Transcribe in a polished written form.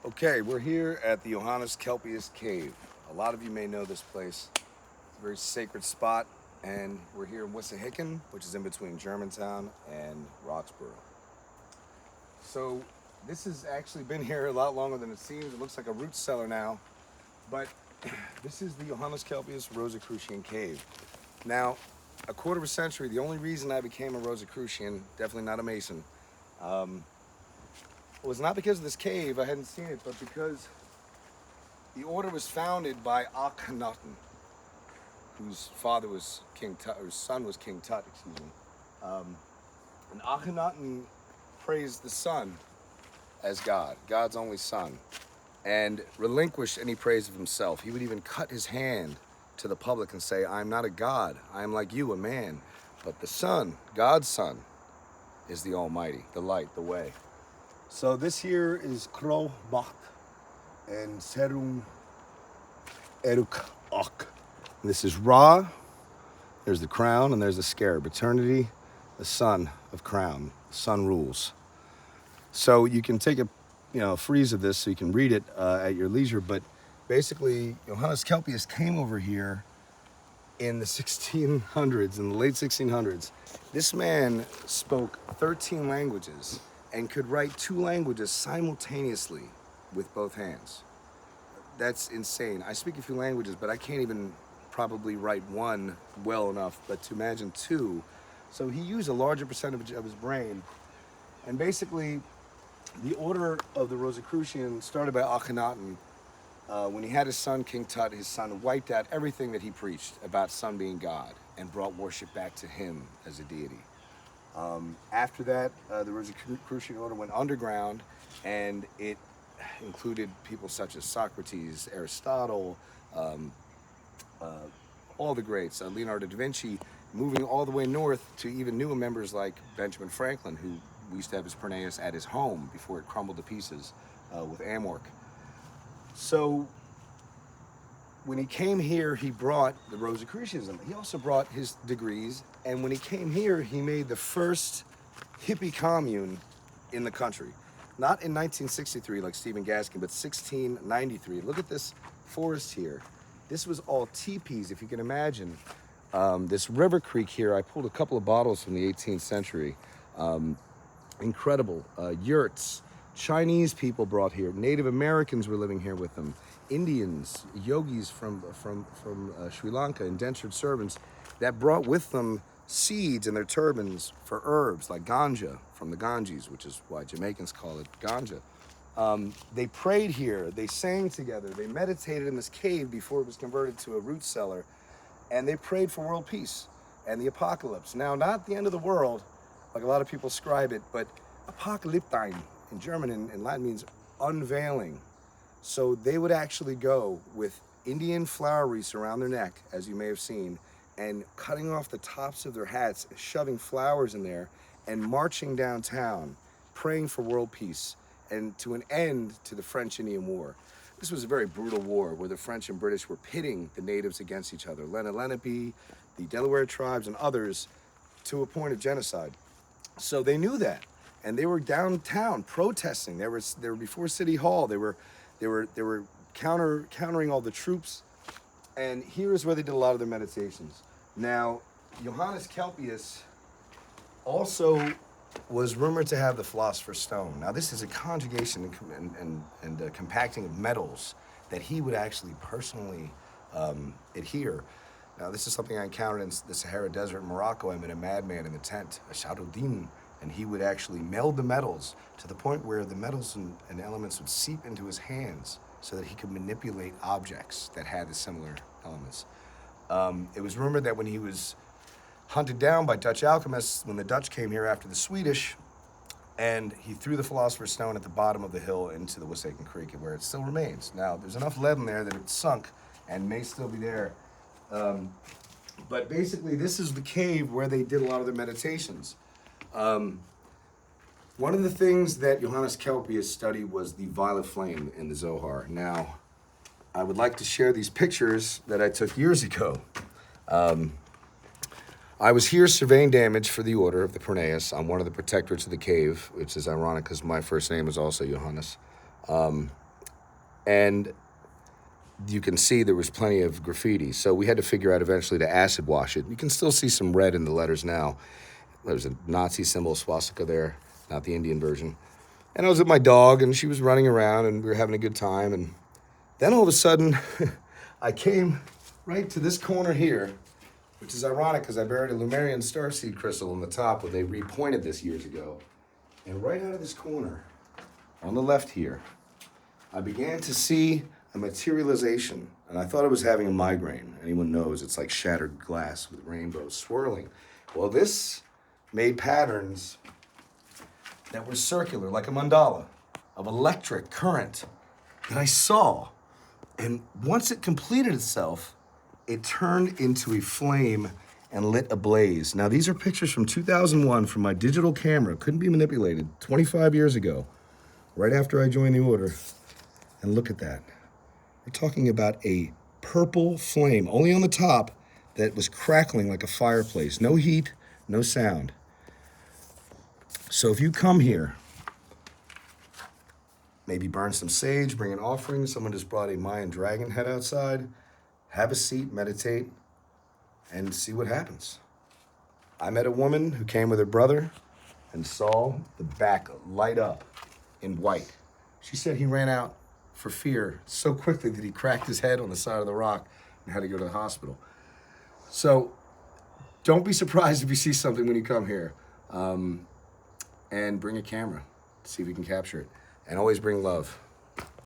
Okay, we're here at the Johannes Kelpius Cave. A lot of you may know this place. It's a very sacred spot, and we're here in Wissahickon, which is in between Germantown and Roxborough. So this has actually been here a lot longer than it seems. It looks like a root cellar now, but this is the Johannes Kelpius Rosicrucian Cave. Now, a quarter of a century, the only reason I became a Rosicrucian, definitely not a Mason, was not because of this cave, I hadn't seen it, but because the order was founded by Akhenaten, whose father was King Tut, or whose son was King Tut, excuse me. And Akhenaten praised the sun as God, God's only son, and relinquished any praise of himself. He would even cut his hand to the public and say, I'm not a god, I am like you, a man. But the sun, God's son, is the Almighty, the light, the way. So this here is Kro Macht and Serum Eruk Ok. This is Ra, there's the crown, and there's the scarab. Eternity, the sun of crown. The sun rules. So you can take a freeze of this so you can read it at your leisure, but basically Johannes Kelpius came over here in the 1600s, in the late 1600s. This man spoke 13 languages and could write 2 languages simultaneously with both hands. That's insane. I speak a few languages, but I can't even probably write one well enough, but to imagine 2. So he used a larger percentage of his brain. And basically, the order of the Rosicrucian started by Akhenaten. When he had his son, King Tut, his son wiped out everything that he preached about sun being God and brought worship back to him as a deity. After that, the Rosicrucian order went underground, and it included people such as Socrates, Aristotle, all the greats, Leonardo da Vinci, moving all the way north to even newer members like Benjamin Franklin, who we used to have his Pernaeus at his home before it crumbled to pieces with Amorc. So when he came here, he brought the Rosicrucianism. He also brought his degrees, and when he came here, he made the first hippie commune in the country. Not in 1963 like Stephen Gaskin, but 1693. Look at this forest here. This was all teepees, if you can imagine. This river creek here, I pulled a couple of bottles from the 18th century. Incredible yurts. Chinese people brought here. Native Americans were living here with them. Indians, yogis from Sri Lanka, indentured servants that brought with them seeds in their turbans for herbs like ganja from the Ganges, which is why Jamaicans call it ganja. They prayed here, they sang together, they meditated in this cave before it was converted to a root cellar, and they prayed for world peace and the apocalypse. Now, not the end of the world, like a lot of people describe it, but apokalyptine in German and Latin means unveiling. So they would actually go with Indian flower wreaths around their neck, as you may have seen, and cutting off the tops of their hats, shoving flowers in there, and marching downtown, praying for world peace and to an end to the French-Indian War. This was a very brutal war where the French and British were pitting the natives against each other, Lenape, the Delaware tribes, and others, to a point of genocide. So they knew that, and they were downtown protesting. They were before City Hall. They were countering all the troops, and here is where they did a lot of their meditations. Now, Johannes Kelpius also was rumored to have the philosopher's stone. Now, this is a conjugation and compacting of metals that he would actually personally adhere. Now, this is something I encountered in the Sahara Desert in Morocco. I met a madman in the tent, a Shadoudin, and he would actually meld the metals to the point where the metals and elements would seep into his hands so that he could manipulate objects that had the similar elements. It was rumored that when he was hunted down by Dutch alchemists, when the Dutch came here after the Swedish, and he threw the philosopher's stone at the bottom of the hill into the Wissahickon Creek, where it still remains. Now, there's enough lead in there that it sunk and may still be there. But basically, this is the cave where they did a lot of their meditations. One of the things that Johannes Kelpius studied was the violet flame in the Zohar. Now, I would like to share these pictures that I took years ago. I was here surveying damage for the Order of the Pernaeus. I'm one of the protectorates of the cave, which is ironic because my first name is also Johannes. And you can see there was plenty of graffiti. So we had to figure out eventually to acid wash it. You can still see some red in the letters now. There's a Nazi symbol, swastika there, not the Indian version. And I was with my dog, and she was running around, and we were having a good time. And then all of a sudden, I came right to this corner here, which is ironic because I buried a Lumerian starseed crystal on the top where they repointed this years ago. And right out of this corner, on the left here, I began to see a materialization, and I thought I was having a migraine. Anyone knows it's like shattered glass with rainbows swirling. Well, this made patterns that were circular, like a mandala, of electric current that I saw. And once it completed itself, it turned into a flame and lit ablaze. Now, these are pictures from 2001 from my digital camera. Couldn't be manipulated, 25 years ago, right after I joined the order. And look at that. We're talking about a purple flame, only on the top, that was crackling like a fireplace. No heat, no sound. So if you come here, maybe burn some sage, bring an offering. Someone just brought a Mayan dragon head outside. Have a seat, meditate, and see what happens. I met a woman who came with her brother and saw the back light up in white. She said he ran out for fear so quickly that he cracked his head on the side of the rock and had to go to the hospital. So don't be surprised if you see something when you come here. And bring a camera, see if we can capture it. And always bring love.